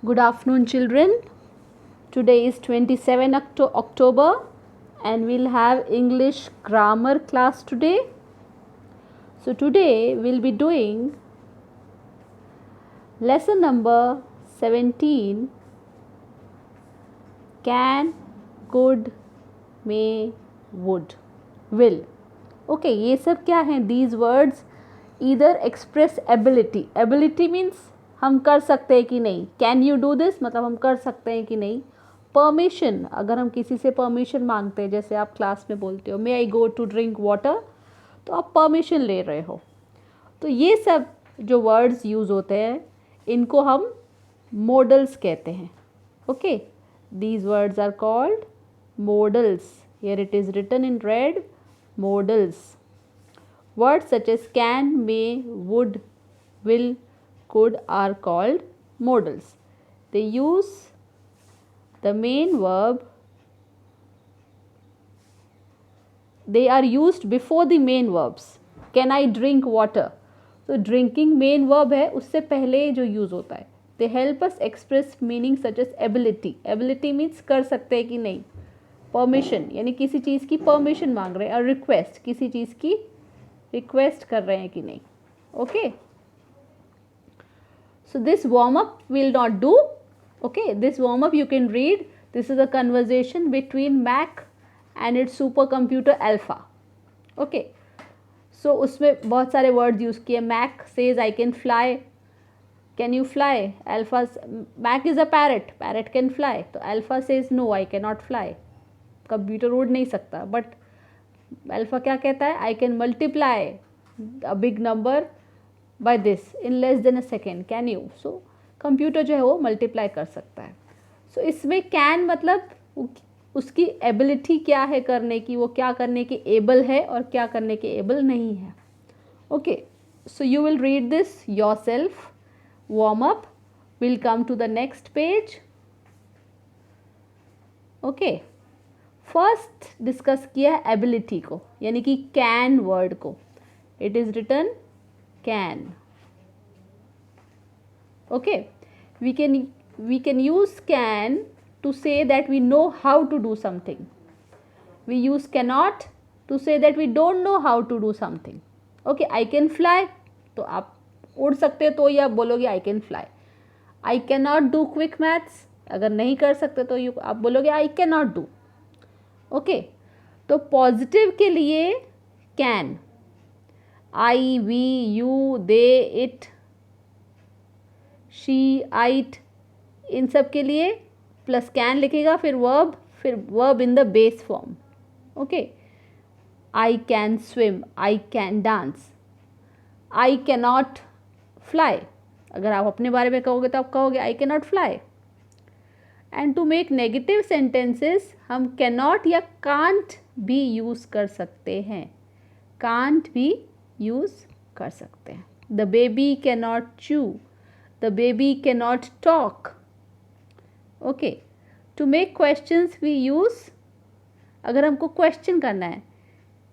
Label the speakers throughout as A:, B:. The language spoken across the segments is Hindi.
A: Good afternoon, children. Today is 27 October and we'll have English grammar class today. So today we'll be doing lesson number 17, can, could, may, would, will. Okay, ये सब क्या हैं? These words either express ability. Ability means हम कर सकते हैं कि नहीं. कैन यू डू दिस मतलब हम कर सकते हैं कि नहीं. परमिशन, अगर हम किसी से परमिशन मांगते हैं, जैसे आप क्लास में बोलते हो मे आई गो टू ड्रिंक वाटर, तो आप परमिशन ले रहे हो. तो ये सब जो वर्ड्स यूज़ होते हैं इनको हम मॉडल्स कहते हैं. Okay, these words are called models. Here it is written in red, models. Words such as can, may, would, will, could are called modals. They use the main verb. They are used before the main verbs. Can I drink water? तो drinking main verb है, उससे पहले जो use होता है. They help us express meaning such as ability. Ability means कर सकते हैं कि नहीं. Permission यानी किसी चीज़ की permission मांग रहे हैं. और request किसी चीज़ की रिक्वेस्ट कर रहे हैं कि नहीं. Okay, so this warm up will not do. Okay, this warm up you can read. This is a conversation between Mac and its super computer Alpha. Okay, so उसमें बहुत सारे वर्ड्स यूज़ किए. Mac says I can fly, can you fly? Alpha, Mac is a parrot, parrot can fly. तो Alpha says no I can not fly, computer उड़ नहीं सकता. बट अल्फा क्या कहता है? I can multiply a big number by this in less than a second, can you? So computer जो है वो मल्टीप्लाई कर सकता है. सो इसमें कैन मतलब उसकी एबिलिटी क्या है करने की, वो क्या करने के एबल है और क्या करने के एबल नहीं है. Okay, so you will read this yourself. Warm up will come to the next page. Okay, first discuss किया है एबिलिटी को, यानी कि कैन वर्ड को. It is written can. Okay, we can use can to say that we know how to do something. We use cannot to say that we don't know how to do something. Okay, I can fly, तो आप उड़ सकते हो तो या बोलोगे I can fly. I can not do quick maths, अगर नहीं कर सकते तो आप बोलोगे I can not do. Okay, तो पॉजिटिव के लिए can, I, we, you, they, it, she, it, इन सब के लिए प्लस कैन लिखेगा, फिर verb in the base form. Okay, I can swim, I can dance. I can not fly, अगर आप अपने बारे में कहोगे तो आप कहोगे I can not fly. And to make negative sentences हम कैनॉट या कांट भी यूज़ कर सकते हैं. कांट भी यूज़ कर सकते हैं. The baby cannot chew, the baby cannot talk. Okay, to make questions we use, अगर हमको क्वेश्चन करना है,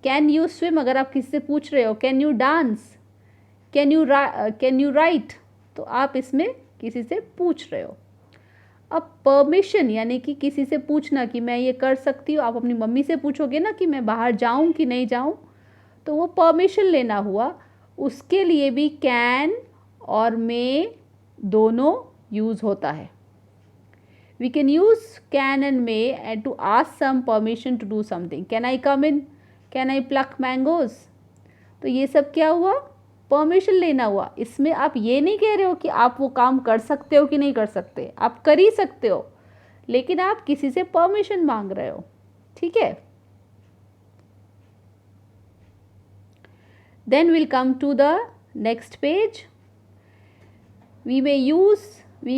A: कैन यू स्विम, अगर आप किसी से पूछ रहे हो. Can you dance, can you right, तो आप इसमें किसी से पूछ रहे हो. अब परमिशन यानी कि किसी से पूछना कि मैं ये कर सकती हूँ. आप अपनी मम्मी से पूछोगे ना कि मैं बाहर जाऊँ कि नहीं जाऊँ, तो वो परमिशन लेना हुआ. उसके लिए भी कैन और मे दोनों यूज़ होता है. We can use can and may and to ask some permission to do something. Can I come in, can I pluck mangoes. तो ये सब क्या हुआ? परमिशन लेना हुआ. इसमें आप ये नहीं कह रहे हो कि आप वो काम कर सकते हो कि नहीं कर सकते. आप कर ही सकते हो, लेकिन आप किसी से परमिशन मांग रहे हो. ठीक है. Then will come to the next page. We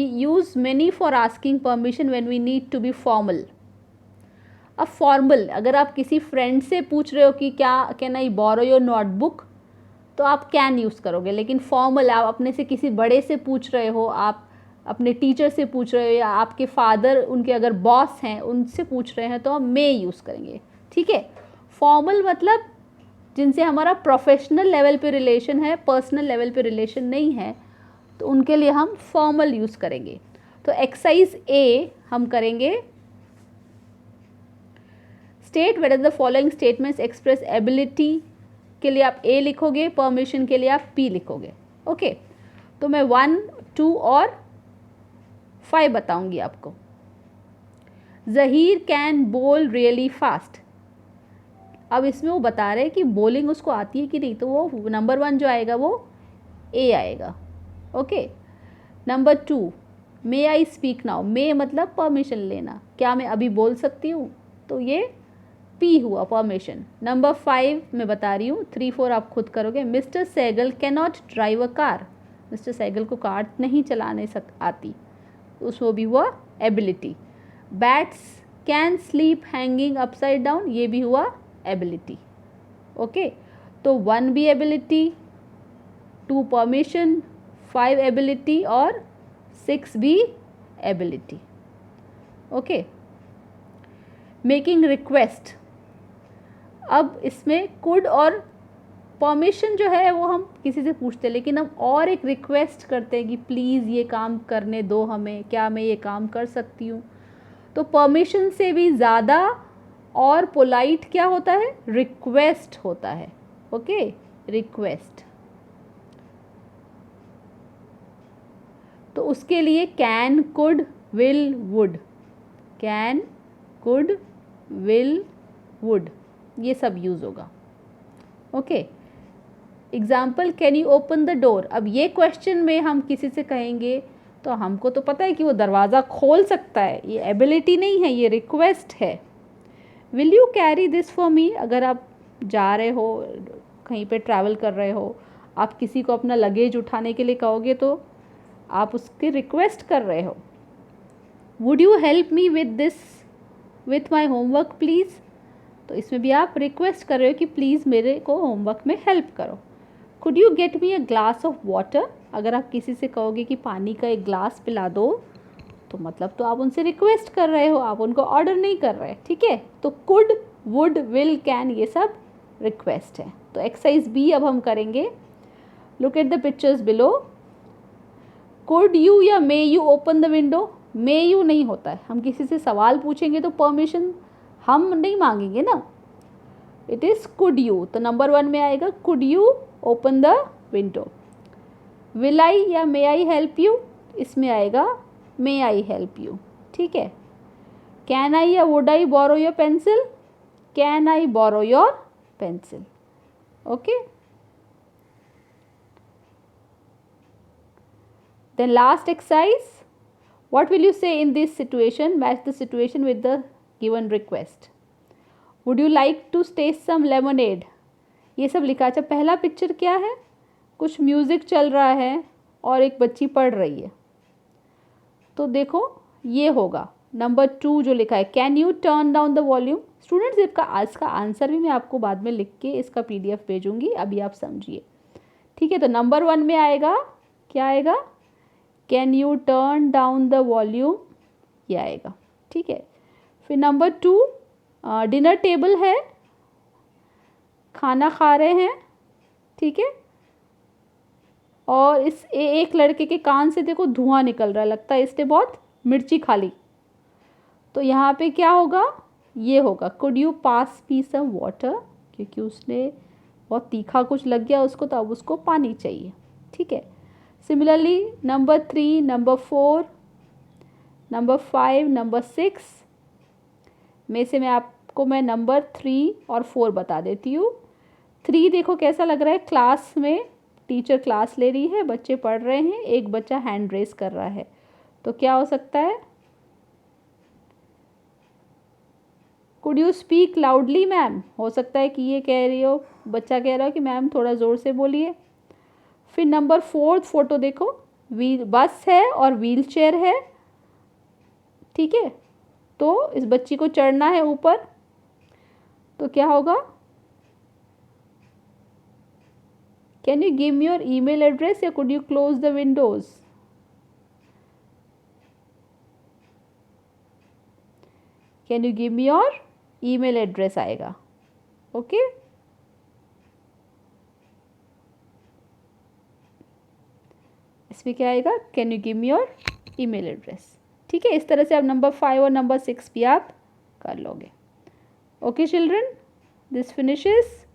A: use many for asking permission when we need to be formal. अब फॉर्मल, अगर आप किसी फ्रेंड से पूछ रहे हो कि क्या can I borrow your notebook, तो आप कैन यूज़ करोगे. लेकिन फॉर्मल, आप अपने से किसी बड़े से पूछ रहे हो, आप अपने टीचर से पूछ रहे हो, या आपके फादर उनके अगर बॉस हैं उनसे पूछ रहे हैं, तो हम मे यूज़ करेंगे. ठीक है. फॉर्मल मतलब जिनसे हमारा प्रोफेशनल लेवल पे रिलेशन है, पर्सनल लेवल पे रिलेशन नहीं है, तो उनके लिए हम फॉर्मल यूज़ करेंगे. तो एक्सरसाइज ए हम करेंगे, state whether the following statements express ability के लिए आप ए लिखोगे, परमिशन के लिए आप पी लिखोगे। ओके, तो मैं 1, 2 और 5 बताऊंगी आपको। जहीर कैन बोल रियली फास्ट। अब इसमें वो बता रहे हैं कि बॉलिंग उसको आती है कि नहीं, तो वो नंबर 1 जो आएगा वो ए आएगा। Okay, number 2, may I speak now. May मतलब परमिशन लेना, क्या मैं अभी बोल सकती हूँ, तो ये पी हुआ, परमिशन। नंबर 5 मैं बता रही हूँ, 3, 4 आप खुद करोगे। Mister Sehgal can not drive a car. Mister Sehgal को कार नहीं चलाने आती, उसको भी हुआ ability. Bats can sleep hanging upside down, ये भी हुआ एबिलिटी। ओके, तो 1 भी एबिलिटी, 2 परमिशन, 5 एबिलिटी और 6 भी एबिलिटी। Okay, making request. अब इसमें कुड और परमिशन जो है वो हम किसी से पूछते हैं, लेकिन हम और एक रिक्वेस्ट करते हैं कि प्लीज़ ये काम करने दो हमें, क्या मैं ये काम कर सकती हूँ। तो परमिशन से भी ज़्यादा और पोलाइट क्या होता है, रिक्वेस्ट होता है। Okay, request. तो उसके लिए can, could, will, would, can, could, will, would, ये सब यूज़ होगा। Okay, example, can you open the door. अब ये क्वेश्चन में हम किसी से कहेंगे तो हमको तो पता है कि वो दरवाज़ा खोल सकता है, ये एबिलिटी नहीं है, ये रिक्वेस्ट है। Will you carry this for me. अगर आप जा रहे हो, कहीं पे ट्रैवल कर रहे हो, आप किसी को अपना लगेज उठाने के लिए कहोगे तो आप उसकी रिक्वेस्ट कर रहे हो। Would you help me with this, with my homework please. तो इसमें भी आप रिक्वेस्ट कर रहे हो कि प्लीज़ मेरे को होमवर्क में हेल्प करो। Could you get me a glass of water. अगर आप किसी से कहोगे कि पानी का एक ग्लास पिला दो, तो मतलब तो आप उनसे रिक्वेस्ट कर रहे हो, आप उनको ऑर्डर नहीं कर रहे। ठीक है, तो कुड, वुड, विल, कैन, ये सब रिक्वेस्ट है। तो एक्सरसाइज बी अब हम करेंगे। Look at the pictures below. Could you या may you open the window. May you नहीं होता है, हम किसी से सवाल पूछेंगे तो परमिशन हम नहीं मांगेंगे ना, इट इज़ कुड यू। तो नंबर 1 में आएगा could you open the window. Will I या मे आई हेल्प यू, इसमें आएगा मे आई हेल्प यू। ठीक है, कैन आई या would I borrow your pencil, can I borrow your pencil. Okay, then last exercise, what will you say in this situation, match the situation with the given request. Would you like to taste some lemonade, ये सब लिखा। अच्छा, पहला पिक्चर क्या है, कुछ म्यूज़िक चल रहा है और एक बच्ची पढ़ रही है, तो देखो ये होगा नंबर 2 जो लिखा है, can U turn down the volume. Students इसका आंसर भी मैं आपको बाद में लिख के इसका PDF भेजूंगी, अभी आप समझिए। ठीक है, तो नंबर 1 में आएगा, क्या आएगा, can U turn down the volume, ये आएगा। ठीक है, फिर नंबर 2, डिनर टेबल है, खाना खा रहे हैं। ठीक है, और इस एक लड़के के कान से देखो धुआं निकल रहा है, लगता है इसने बहुत मिर्ची खा ली। तो यहाँ पे क्या होगा, ये होगा could you pass me some water, क्योंकि उसने बहुत तीखा कुछ लग गया उसको, तो अब उसको पानी चाहिए। ठीक है, similarly number 3, number 4, number 5, number 6 में से मैं नंबर 3 और 4 बता देती हूँ। 3 देखो कैसा लग रहा है, क्लास में टीचर क्लास ले रही है, बच्चे पढ़ रहे हैं, एक बच्चा हैंड रेस कर रहा है, तो क्या हो सकता है, could you speak loudly ma'am, हो सकता है कि ये कह रही हो, बच्चा कह रहा हो कि मैम थोड़ा ज़ोर से बोलिए। फिर नंबर 4 फोटो देखो, बस है और व्हील चेयर है। ठीक है, तो इस बच्ची को चढ़ना है ऊपर, तो क्या होगा, can you give me your email address या could you close the windows. Can you give me your email address आएगा। ओके, इसमें क्या आएगा, can you give me your email address. ठीक है, इस तरह से आप नंबर 5 और नंबर 6 भी आप कर लोगे। Okay children, this finishes